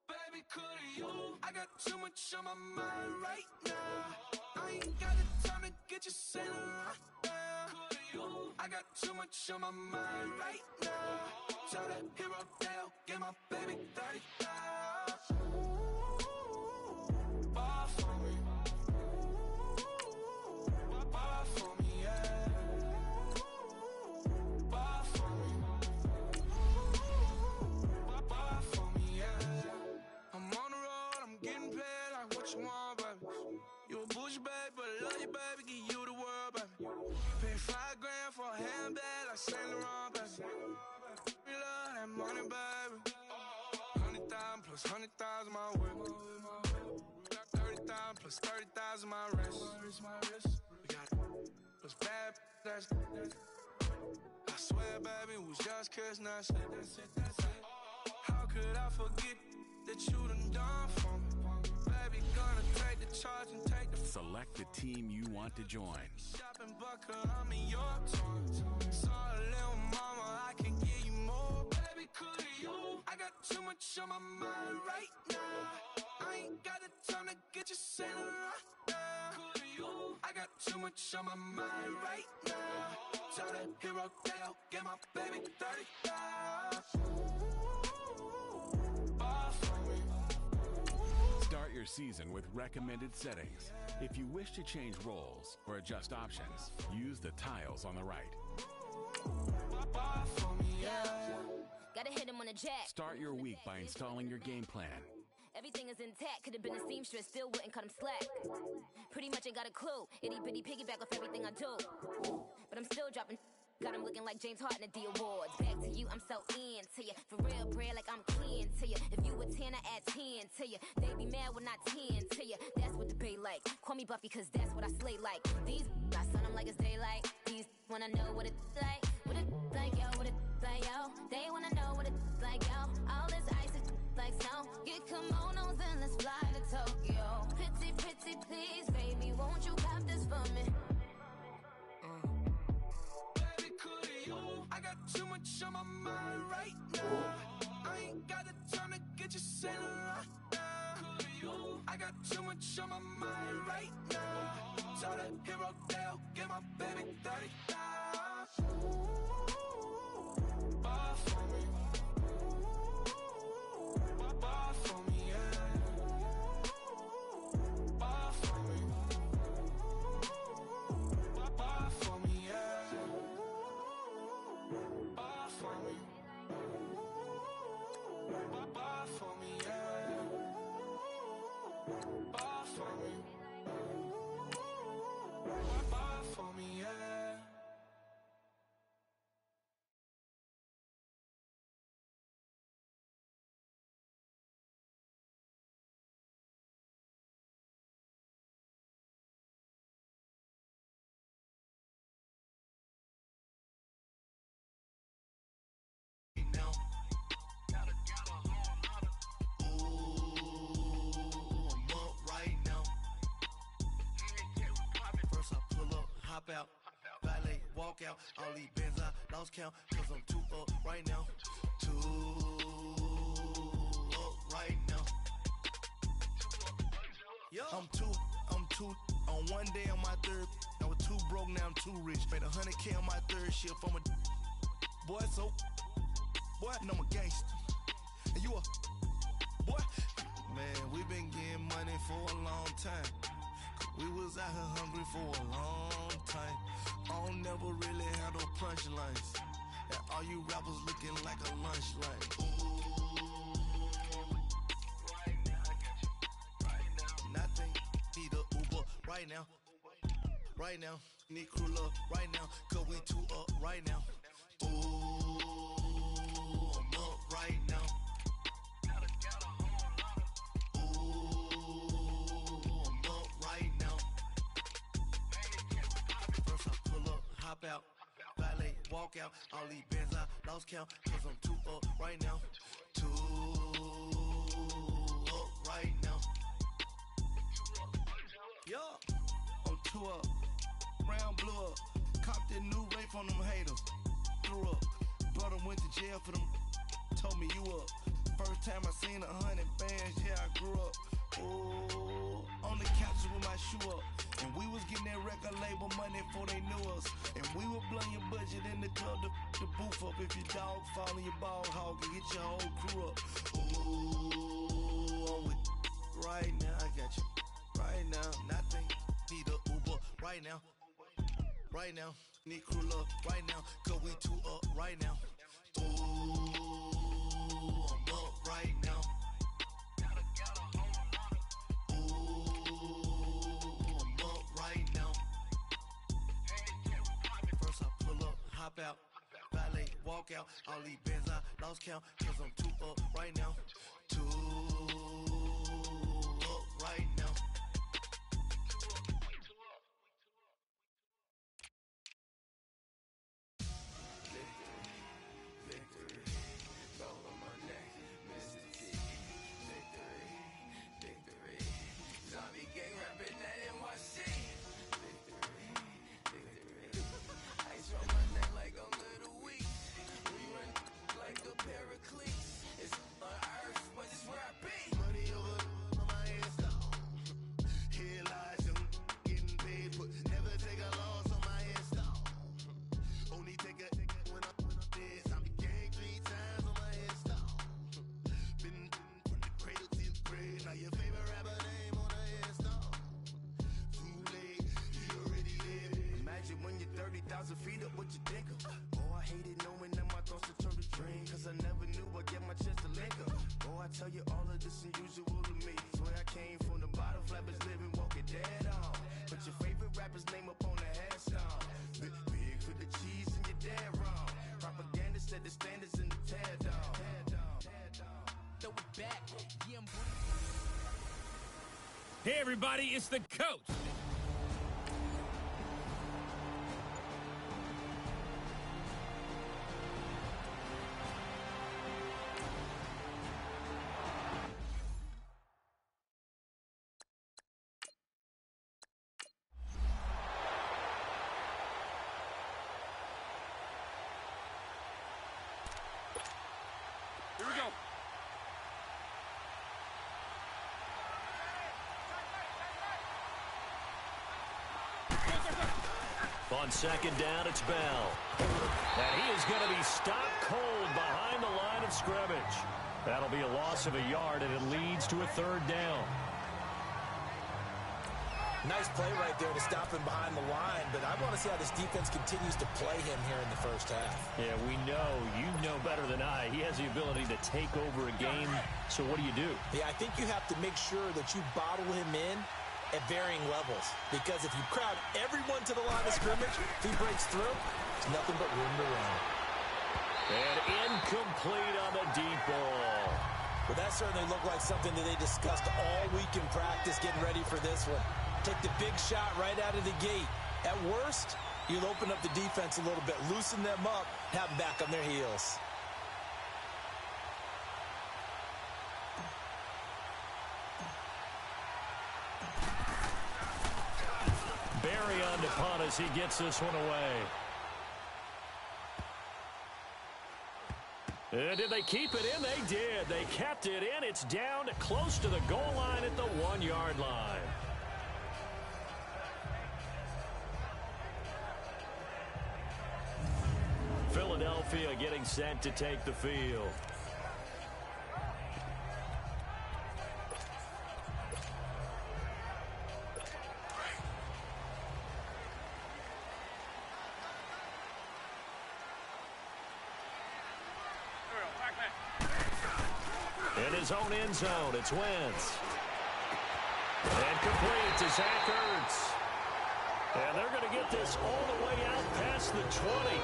Baby, could you? I got too much on my mind right now. I ain't got the time to get you sailing right now. Could you? I got too much on my mind right now. Tell that hero Dale, get my baby 30,000. Bar for me. Bar for me, yeah. Bar for me. Bar for me, yeah. I'm on the road, I'm getting paid like what you want, baby. You a bougie, baby, but I love you, baby, give you the world, baby. Pay $5 grand for a handbag like Saint Laurent, baby. You love that money, baby. 100,000 plus 100,000 my whip. 30,000 plus 30,000 my wrist. We got it. Plus bad, that's I swear, baby, it was just kissing, that's it. How could I forget that you done for me? Baby, gonna take the charge and take the... Select the team you want to join. Shopping buckle, I'm in your town. Sorry, little mama, I can give you more. Baby, could you? I got too much on my mind right now. I ain't got the time to get you sailing right now. Could you? I got too much on my mind right now. Tell that hero Dale, get my baby 30,000. Bar for me. Start your season with recommended settings. If you wish to change roles or adjust options, use the tiles on the right. Bar for me, yeah. Gotta hit him on the jack. Start your week by installing your game plan. Everything is intact. Could have been a seamstress, still wouldn't cut him slack. Pretty much ain't got a clue. Itty bitty piggyback off everything I do. But I'm still dropping. Got him looking like James Harden at the awards. Back to you, I'm so into you. For real, bread, like I'm kin to you. If you a 10, I add 10 to you. They be mad when I 10 to you. That's what the bay like. Call me Buffy, cause that's what I slay like. These, I sun them like it's daylight. These wanna know what it's like. What it like, yo, what it like, yo. They wanna know what it's like, yo. All this ice is like snow. Get kimonos and let's fly to Tokyo. Pretty, pretty, please, baby, won't you pop this for me? I got too much on my mind right now. I ain't got the time to get you sailing right now. I got too much on my mind right now. Tell that hero Dale, get my baby 30,000. Bar for me. Bar for me, yeah. Bar for me. Bar for me, yeah. Bar for me. Bar for me, yeah. Bar for me. Bar for me, yeah. Hop out, valet, walk out. All these bands I lost count, cause I'm too up right now. Too up right now. Yo. I'm too on one day on my third. I was too broke, now I'm too rich. Made 100K on my third shift from a boy, so boy, and I'm a gangster. And you a boy, man, we been getting money for a long time. We was out here hungry for a long time. I don't never really have no punchlines. And all you rappers looking like a lunch line. Ooh, right now, I got you. Right now. Nothing, need a Uber right now. Right now, need crew love right now. Cause we too up right now. Ooh, I'm up right now. Hop out, valet, walk out. All these bands I lost count, cause I'm too up right now. Too up right now. Yo, I'm too up, round blew up. Copped a new Ray from them haters. Threw up. Brother went to jail for them. Told me you up. First time I seen 100 bands, yeah, I grew up. Oh, on the couch with my shoe up. And we was getting that record label money before they knew us. And we were blowing your budget in the club to the booth up. If your dog fall in your ball hog and get your whole crew up. Ooh, I'm with right now, I got you. Right now, nothing. Need a Uber right now. Right now, need crew up right now. Cause we two up right now. Ooh, I'm up right now. Hop out, valet, walk out. All these bands I lost count, cause I'm too up right now. Too up right now. Victory, gold on my neck, Mr. T. Victory, zombie gang rapping that NYC. Victory, ice on my neck like a little weak. We run like a paraclete. It's on earth, but it's where I be. Money over on my headstone. Here lies young, getting paid, but never take a loss on my headstone. Only take a when I'm dead. Zombie gang 3 times on my headstone. Been from the cradle to the grave. Now your favorite rapper name on a headstone. Too late, he already dead. Imagine when you're 30,000 feet up, what you think of? Oh, I hated knowing that my thoughts would turn to dream. Cause I never knew I'd get my chance to link up. Oh, I tell you all of this unusual to me. Swear I came from the bottom, flappers living, walking dead on. Put your favorite rapper's name up on the headstone. Big for the cheese and you're dead wrong. Propaganda set the standards in the tear down. Throw it back. Yeah, Hey, everybody, it's the coach. Here we go. On second down, it's Bell. And he is going to be stopped cold behind the line of scrimmage. That'll be a loss of a yard, and it leads to a 3rd down. Nice play right there to stop him behind the line, but I want to see how this defense continues to play him here in the first half. Yeah, we know. You know better than I. He has the ability to take over a game, so what do you do? Yeah, I think you have to make sure that you bottle him in at varying levels, because if you crowd everyone to the line of scrimmage, if he breaks through, there's nothing but room to run. And incomplete on the deep ball. Well, that certainly looked like something that they discussed all week in practice getting ready for this one. Take the big shot right out of the gate. At worst, you'll open up the defense a little bit, loosen them up, have them back on their heels. Barry on to punt as he gets this one away. And did they keep it in? They did. They kept it in. It's down to close to the goal line at the 1-yard line. Philadelphia getting set to take the field. In his own end zone, it's Wentz. And complete to Zach Ertz. And they're going to get this all the way out past the 20.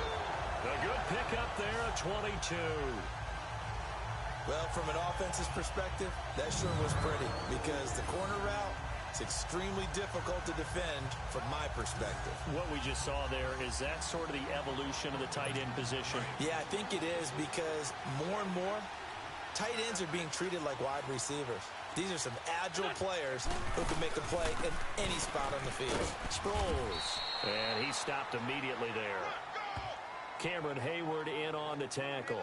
A good pickup there, a 22. Well, from an offense's perspective, that sure was pretty, because the corner route is extremely difficult to defend from my perspective. What we just saw there, is that sort of the evolution of the tight end position? Yeah, I think it is, because more and more, tight ends are being treated like wide receivers. These are some agile players who can make a play in any spot on the field. Sproles. And he stopped immediately there. Cameron Hayward in on the tackle.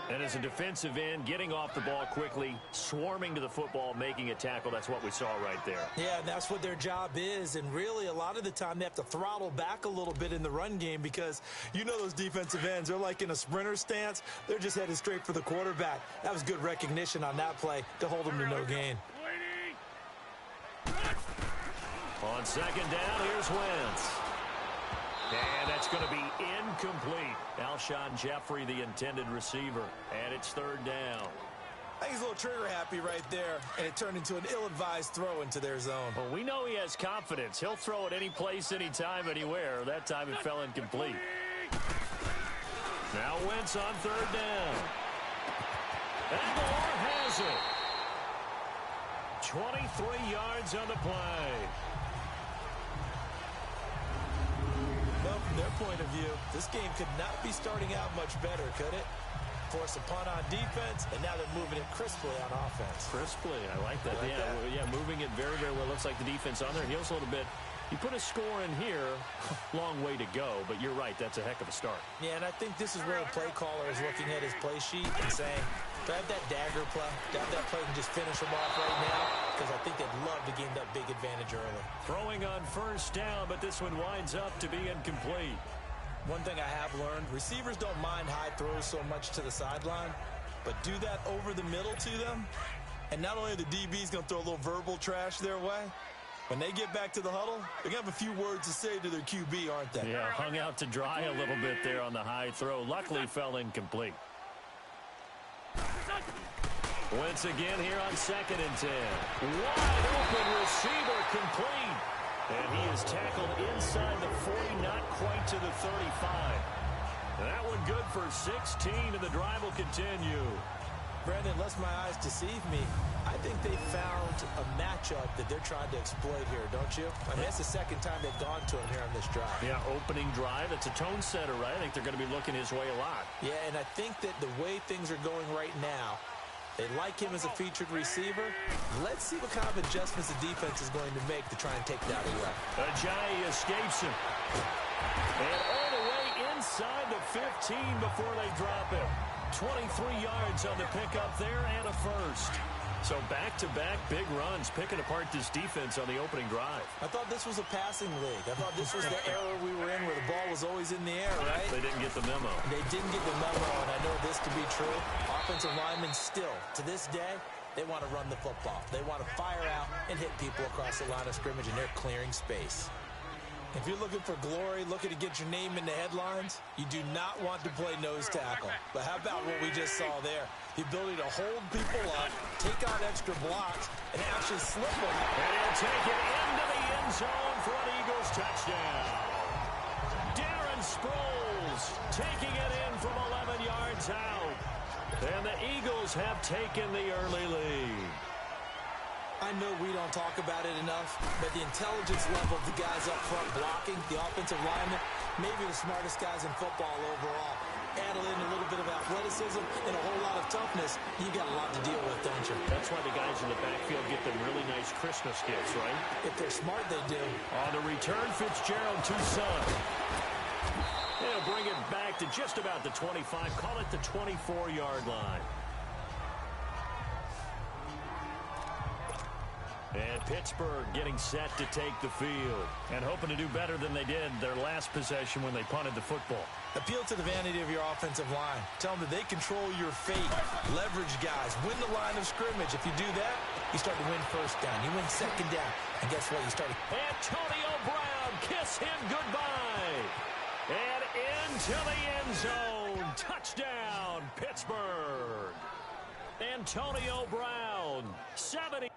And as a defensive end, getting off the ball quickly, swarming to the football, making a tackle, that's what we saw right there. Yeah, and that's what their job is. And really, a lot of the time, they have to throttle back a little bit in the run game because you know those defensive ends, they're like in a sprinter stance. They're just headed straight for the quarterback. That was good recognition on that play to hold them to no gain. On second down, here's Wentz. And that's going to be incomplete. Alshon Jeffrey, the intended receiver. And it's third down. I think he's a little trigger happy right there, and it turned into an ill-advised throw into their zone. Well, we know he has confidence. He'll throw it any place, anytime, anywhere. That time it fell incomplete. Now Wentz on third down. And Moore has it. 23 yards on the play. Well, from their point of view, this game could not be starting out much better, could it? Force a punt on defense, and now they're moving it crisply on offense. Crisply, I like that. Yeah, moving it very, very well. Looks like the defense on their heels a little bit. You put a score in here, long way to go, but you're right, that's a heck of a start. Yeah, and I think this is where the play caller is looking at his play sheet and saying, grab that dagger play, grab that play and just finish them off right now, because I think they'd love to gain that big advantage early. Throwing on first down, but this one winds up to be incomplete. One thing I have learned, receivers don't mind high throws so much to the sideline, but do that over the middle to them, and not only are the DBs going to throw a little verbal trash their way, when they get back to the huddle, they're going to have a few words to say to their QB, aren't they? Yeah, hung out to dry a little bit there on the high throw. Luckily, fell incomplete. Wentz again here on 2nd and 10. Wide open receiver complete. And he is tackled inside the 40, not quite to the 35. That one good for 16, and the drive will continue. Brandon, unless my eyes deceive me, I think they found a matchup that they're trying to exploit here, don't you? I mean, that's the second time they've gone to him here on this drive. Yeah, opening drive. It's a tone setter, right? I think they're going to be looking his way a lot. Yeah, and I think that the way things are going right now, they like him as a featured receiver. Let's see what kind of adjustments the defense is going to make to try and take that away. Ajayi escapes him. And all the way inside the 15 before they drop him. 23 yards on the pickup there and a first. So back-to-back big runs, picking apart this defense on the opening drive. I thought this was a passing league. I thought this was the era we were in where the ball was always in the air, right? They didn't get the memo. They didn't get the memo, and I know this to be true. Offensive linemen still, to this day, they want to run the football. They want to fire out and hit people across the line of scrimmage, and they're clearing space. If you're looking for glory, looking to get your name in the headlines, you do not want to play nose tackle. But how about what we just saw there? The ability to hold people up, take on extra blocks, and actually slip them. And he'll take it into the end zone for an Eagles touchdown. Darren Sproles taking it in from 11 yards out. And the Eagles have taken the early lead. I know we don't talk about it enough, but the intelligence level of the guys up front blocking, the offensive linemen, maybe the smartest guys in football overall. Add in a little bit of athleticism and a whole lot of toughness, you got a lot to deal with, don't you? That's why the guys in the backfield get them really nice Christmas gifts, right? If they're smart, they do. On the return, Fitzgerald to Son. They'll bring it back to just about the 25, call it the 24-yard line. And Pittsburgh getting set to take the field and hoping to do better than they did their last possession when they punted the football. Appeal to the vanity of your offensive line. Tell them that they control your fate. Leverage guys. Win the line of scrimmage. If you do that, you start to win first down. You win second down. And guess what? You start to... Antonio Brown, kiss him goodbye. And into the end zone. Touchdown, Pittsburgh. Antonio Brown, 70.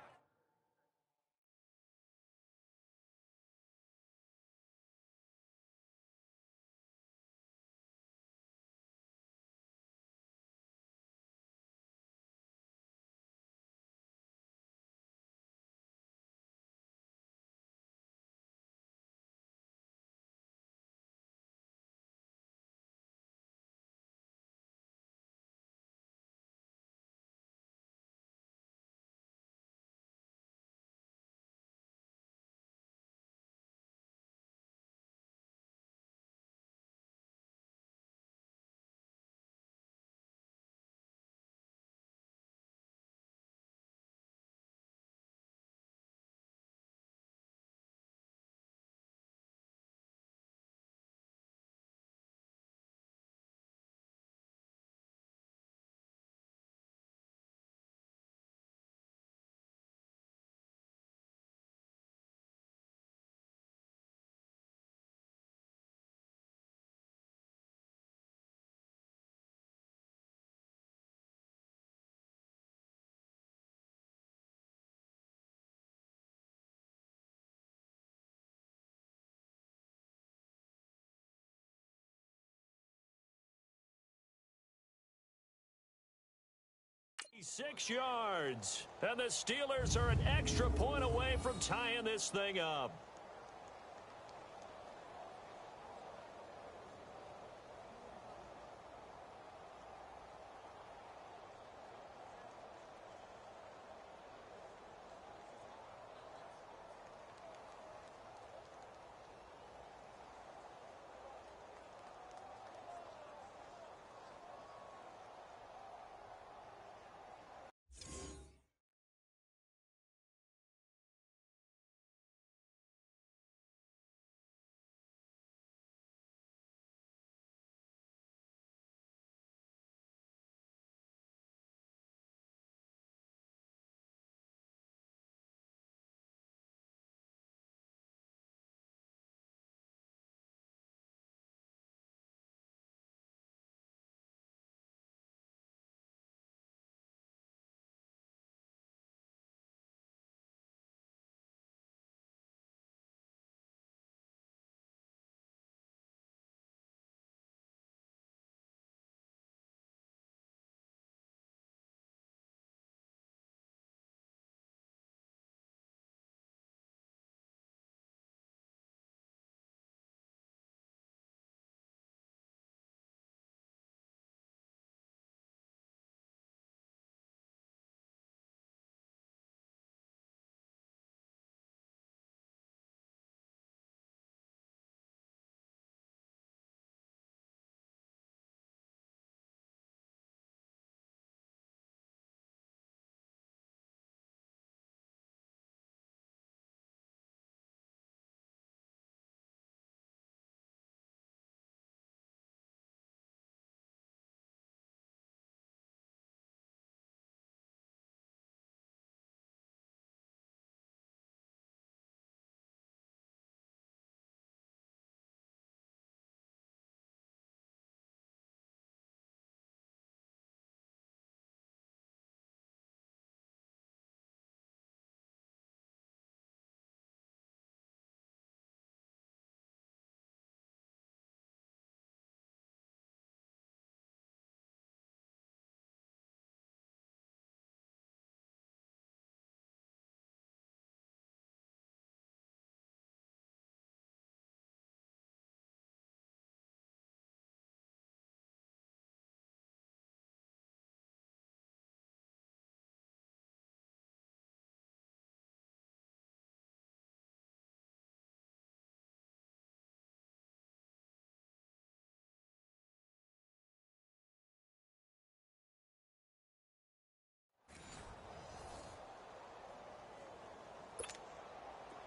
6 yards. And the Steelers are an extra point away from tying this thing up.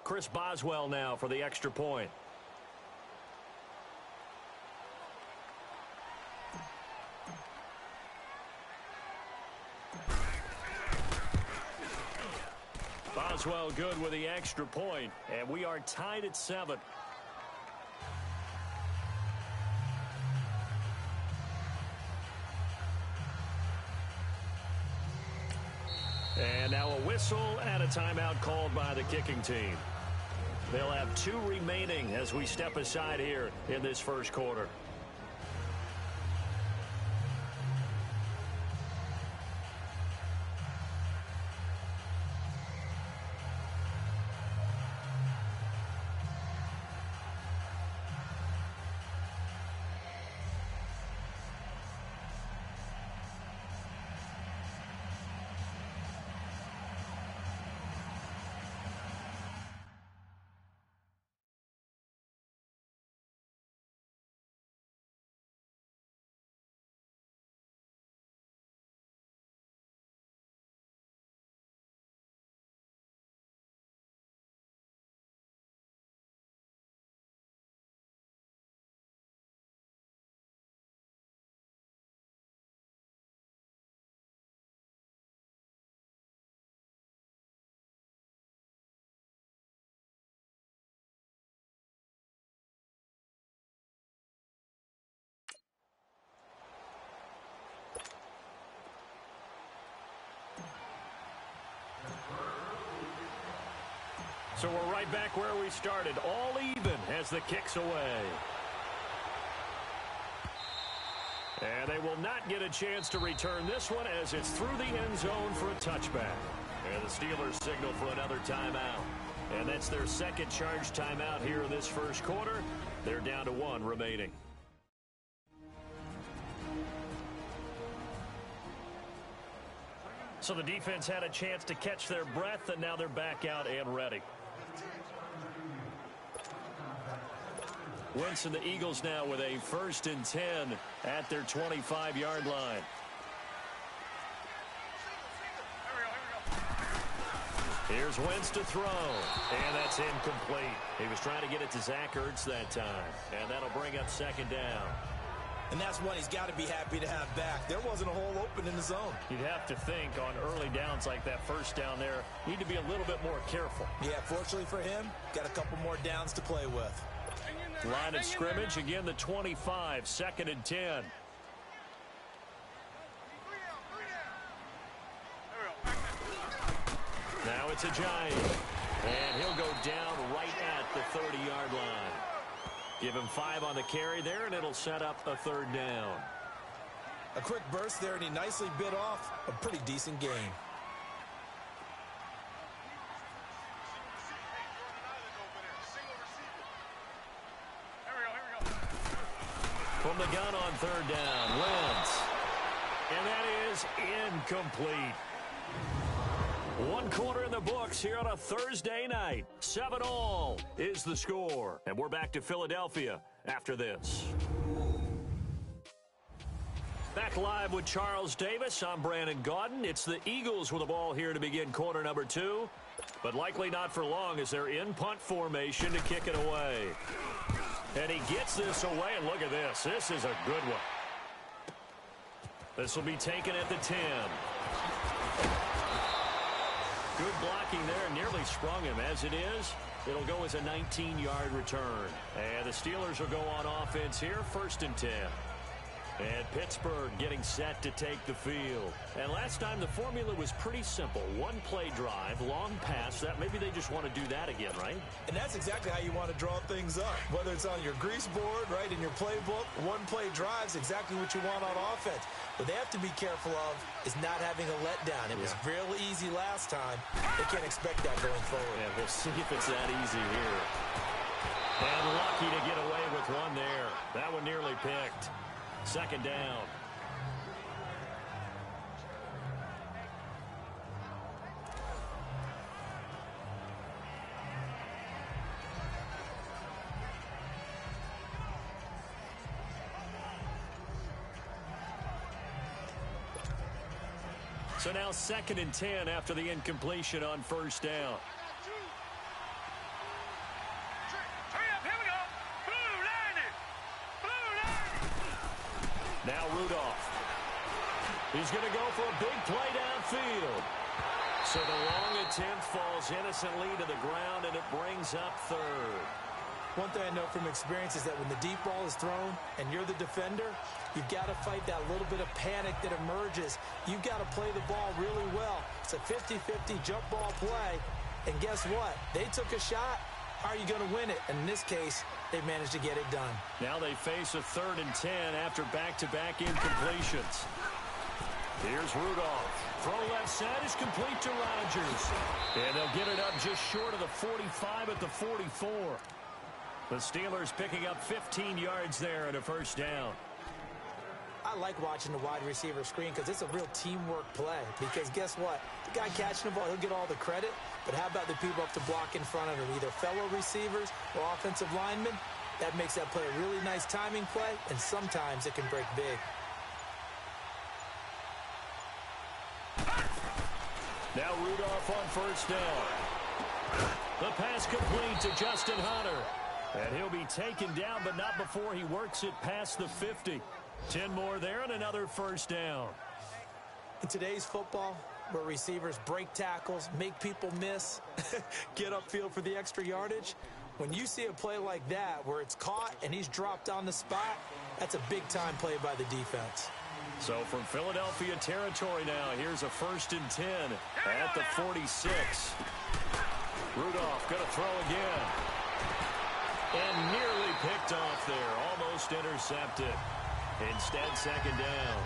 Chris Boswell now for the extra point. Boswell good with the extra point, and we are tied at 7. And now a whistle and a timeout called by the kicking team. They'll have 2 remaining as we step aside here in this first quarter. So we're right back where we started, all even as the kick's away. And they will not get a chance to return this one as it's through the end zone for a touchback. And the Steelers signal for another timeout. And that's their second charge timeout here in this first quarter. They're down to 1 remaining. So the defense had a chance to catch their breath, and now they're back out and ready. Wentz and the Eagles now with a 1st and 10 at their 25-yard line. Here's Wentz to throw, and that's incomplete. He was trying to get it to Zach Ertz that time, and that'll bring up 2nd down. And that's one he's got to be happy to have back. There wasn't a hole open in the zone. You'd have to think on early downs like that 1st down there, need to be a little bit more careful. Yeah, fortunately for him, got a couple more downs to play with. Line of scrimmage, again the 25, 2nd and 10. Now it's a Giant, and he'll go down right at the 30-yard line. Give him 5 on the carry there, and it'll set up a 3rd down. A quick burst there, and he nicely bit off a pretty decent game. From the gun on 3rd down, Wentz. And that is incomplete. 1 quarter in the books here on a Thursday night. 7-all is the score. And we're back to Philadelphia after this. Back live with Charles Davis. I'm Brandon Gaudin. It's the Eagles with the ball here to begin quarter number 2. But likely not for long as they're in punt formation to kick it away. And he gets this away, and look at this. This is a good one. This will be taken at the 10. Good blocking there, nearly sprung him. As it is, it'll go as a 19-yard return. And the Steelers will go on offense here, 1st and 10. And Pittsburgh getting set to take the field. And last time the formula was pretty simple. 1-play drive, long pass. That maybe they just want to do that again, right? And that's exactly how you want to draw things up. Whether it's on your grease board, right, in your playbook, 1-play drive's exactly what you want on offense. What they have to be careful of is not having a letdown. It was real easy last time. They can't expect that going forward. Yeah, we'll see if it's that easy here. And lucky to get away with one there. That one nearly picked. 2nd down. So now 2nd and 10 after the incompletion on 1st down. Now Rudolph. He's going to go for a big play downfield. So the long attempt falls innocently to the ground, and it brings up 3rd. One thing I know from experience is that when the deep ball is thrown and you're the defender, you've got to fight that little bit of panic that emerges. You've got to play the ball really well. It's a 50-50 jump ball play. And guess what? They took a shot. How are you going to win it? And in this case, they managed to get it done. Now they face a 3rd and 10 after back-to-back incompletions. Here's Rudolph. Throw left side is complete to Rodgers. And they'll get it up just short of the 45 at the 44. The Steelers picking up 15 yards there at a 1st down. I like watching the wide receiver screen because it's a real teamwork play. Because guess what? The guy catching the ball, he'll get all the credit. But how about the people up to block in front of him, either fellow receivers or offensive linemen? That makes that play a really nice timing play, and sometimes it can break big. Now Rudolph on 1st down. The pass complete to Justin Hunter. And he'll be taken down, but not before he works it past the 50. 10 more there and another 1st down. In today's football, where receivers break tackles, make people miss, get upfield for the extra yardage, when you see a play like that where it's caught and he's dropped on the spot, that's a big-time play by the defense. So from Philadelphia territory now, here's a 1st and 10 at the 46. Rudolph going to throw again. And nearly picked off there, almost intercepted. Instead, second down.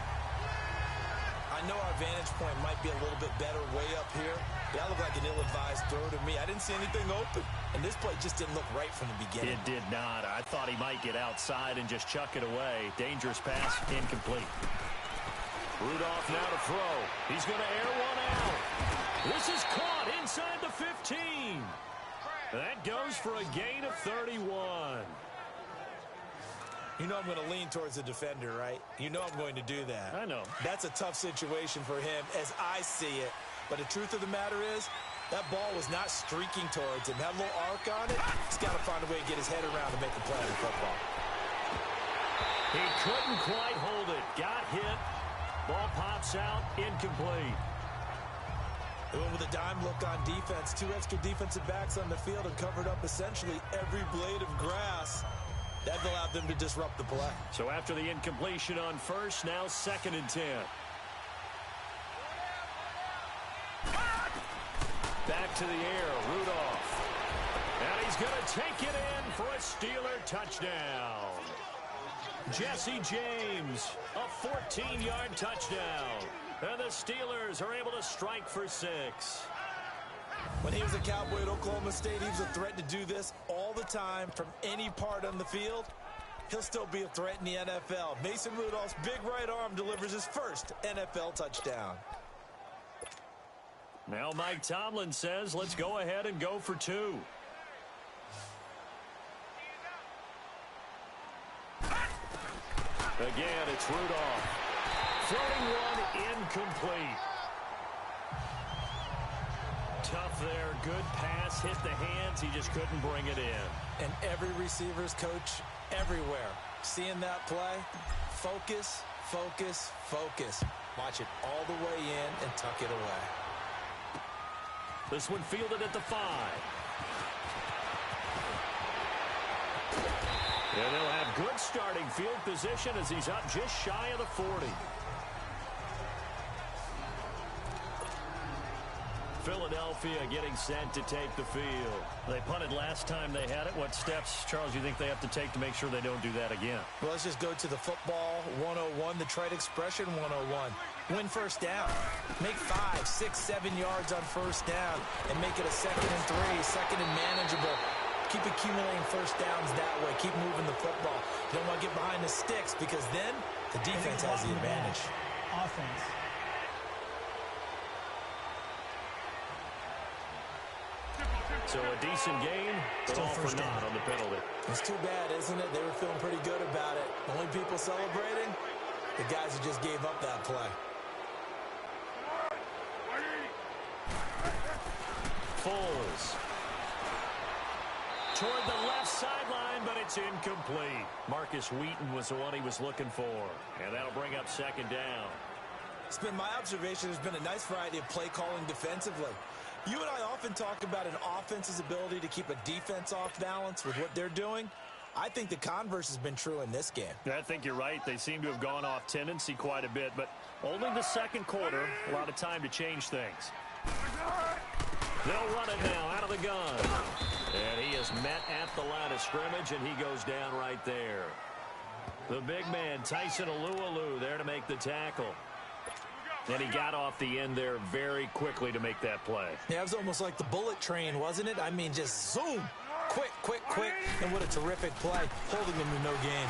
I know our vantage point might be a little bit better way up here. That looked like an ill-advised throw to me. I didn't see anything open. And this play just didn't look right from the beginning. It did not. I thought he might get outside and just chuck it away. Dangerous pass, incomplete. Rudolph now to throw. He's going to air one out. This is caught inside the 15. That goes for a gain of 31. You know I'm going to lean towards the defender, right? You know I'm going to do that. I know. That's a tough situation for him as I see it. But the truth of the matter is, that ball was not streaking towards him. Had a little arc on it. He's got to find a way to get his head around to make a play in football. He couldn't quite hold it. Got hit. Ball pops out. Incomplete. They went with a dime look on defense. 2 extra defensive backs on the field and covered up essentially every blade of grass. That allowed them to disrupt the play. So after the incompletion on first, now 2nd and 10. Back to the air, Rudolph. And he's going to take it in for a Steeler touchdown. Jesse James, a 14-yard touchdown. And the Steelers are able to strike for 6. When he was a Cowboy at Oklahoma State, he was a threat to do this all the time from any part on the field. He'll still be a threat in the NFL. Mason Rudolph's big right arm delivers his first NFL touchdown. Now Mike Tomlin says, let's go ahead and go for 2. Again, it's Rudolph. Floating one incomplete. Tough there. Good pass. Hit the hands. He just couldn't bring it in. And every receiver's coach everywhere. Seeing that play, focus, focus, focus. Watch it all the way in and tuck it away. This one fielded at the 5. And they'll have good starting field position as he's up just shy of the 40. Philadelphia getting set to take the field. They punted last time they had it. What steps, Charles, you think they have to take to make sure they don't do that again? Well, let's just go to the football 101, the trade expression 101. Win first down. Make 5, 6, 7 yards on first down and make it a 2nd and 3, 2nd and manageable. Keep accumulating first downs that way. Keep moving the football. You don't want to get behind the sticks because then the defense has the advantage. Offense. So a decent game, but all for naught on the penalty. It's too bad, isn't it? They were feeling pretty good about it. Only people celebrating, the guys who just gave up that play. Foles. Toward the left sideline, but it's incomplete. Marcus Wheaton was the one he was looking for. And that'll bring up 2nd down. It's been my observation there's been a nice variety of play calling defensively. You and I often talk about an offense's ability to keep a defense off balance with what they're doing. I think the converse has been true in this game. I think you're right. They seem to have gone off tendency quite a bit, but only the 2nd quarter, a lot of time to change things. They'll run it now out of the gun. And he is met at the line of scrimmage, and he goes down right there. The big man, Tyson Alualu, there to make the tackle. And he got off the end there very quickly to make that play. Yeah, it was almost like the bullet train, wasn't it? I mean, just zoom. Quick, quick, quick. And what a terrific play, holding him to no gain.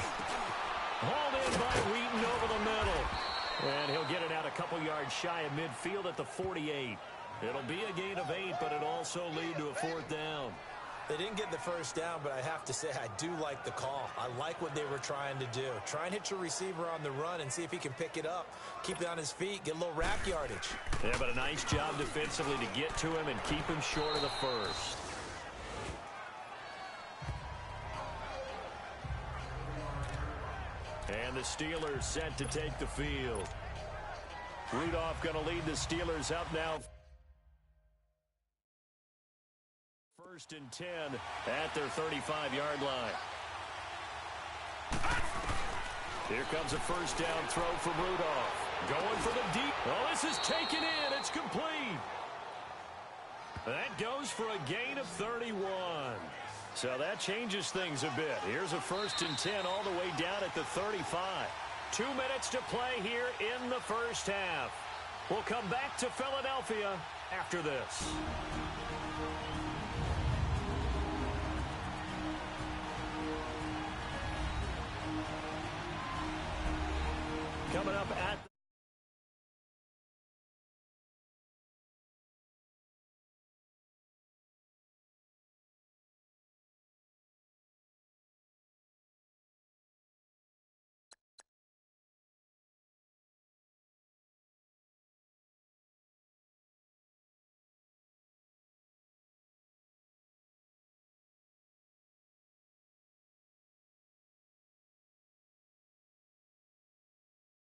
Hauled in by Wheaton over the middle. And he'll get it out a couple yards shy of midfield at the 48. It'll be a gain of 8, but it'll also lead to a 4th down. They didn't get the first down, but I have to say I do like the call. I like what they were trying to do. Try and hit your receiver on the run and see if he can pick it up. Keep it on his feet, get a little rack yardage. Yeah, but a nice job defensively to get to him and keep him short of the first. And the Steelers set to take the field. Rudolph going to lead the Steelers up now. 1st and 10 at their 35-yard line. Here comes a first down throw from Rudolph. Going for the deep. Oh, this is taken in. It's complete. That goes for a gain of 31. So that changes things a bit. Here's a 1st and 10 all the way down at the 35. 2 minutes to play here in the first half. We'll come back to Philadelphia after this. Coming up at